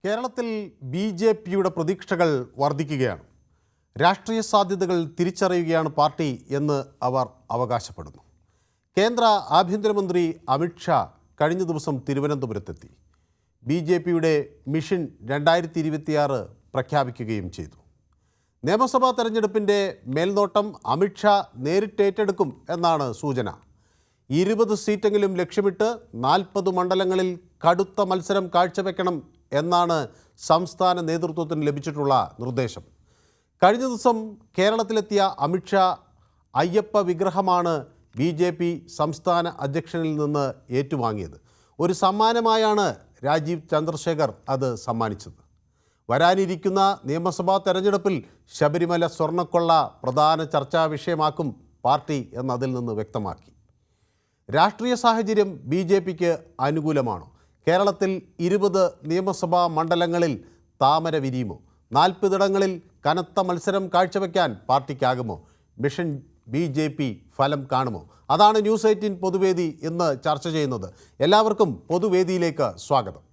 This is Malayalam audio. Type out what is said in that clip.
കേരളത്തിൽ ബി.ജെ.പിയുടെ പ്രതീക്ഷകൾ വർദ്ധിക്കുകയാണ്. രാഷ്ട്രീയ സാധ്യതകൾ തിരിച്ചറിയുകയാണ് പാർട്ടി എന്ന് അവർ അവകാശപ്പെടുന്നു. കേന്ദ്ര ആഭ്യന്തരമന്ത്രി അമിത്ഷാ കഴിഞ്ഞ ദിവസം തിരുവനന്തപുരത്തെത്തി ബി.ജെ.പിയുടെ മിഷൻ 2026 പ്രഖ്യാപിക്കുകയും ചെയ്തു. നിയമസഭാ തെരഞ്ഞെടുപ്പിൻ്റെ മേൽനോട്ടം അമിത്ഷാ നേരിട്ടേറ്റെടുക്കും എന്നാണ് സൂചന. 20 സീറ്റെങ്കിലും ലക്ഷ്യമിട്ട് 40 മണ്ഡലങ്ങളിൽ കടുത്ത മത്സരം കാഴ്ചവെക്കണം എന്നാണ് സംസ്ഥാന നേതൃത്വത്തിന് ലഭിച്ചിട്ടുള്ള നിർദ്ദേശം. കഴിഞ്ഞ ദിവസം കേരളത്തിലെത്തിയ അമിത്ഷാ അയ്യപ്പ വിഗ്രഹമാണ് ബി.ജെ.പി സംസ്ഥാന അധ്യക്ഷനിൽ നിന്ന് ഏറ്റുവാങ്ങിയത്. ഒരു സമ്മാനമായാണ് രാജീവ് ചന്ദ്രശേഖർ അത് സമ്മാനിച്ചത്. വരാനിരിക്കുന്ന നിയമസഭാ തെരഞ്ഞെടുപ്പിൽ ശബരിമല സ്വർണ്ണക്കൊള്ള പ്രധാന ചർച്ചാ വിഷയമാക്കും പാർട്ടി എന്നതിൽ നിന്ന് വ്യക്തമാക്കി. രാഷ്ട്രീയ സാഹചര്യം ബി.ജെ.പിക്ക് അനുകൂലമാണോ? കേരളത്തിൽ 20 നിയമസഭാ മണ്ഡലങ്ങളിൽ താമര വിരിയുമോ? 40 ഇടങ്ങളിൽ കനത്ത മത്സരം കാഴ്ചവെക്കാൻ പാർട്ടിക്കാകുമോ? മിഷൻ ബി.ജെ.പി ഫലം കാണുമോ? അതാണ് ന്യൂസ് 18 പൊതുവേദി ഇന്ന് ചർച്ച ചെയ്യുന്നത്. എല്ലാവർക്കും പൊതുവേദിയിലേക്ക് സ്വാഗതം.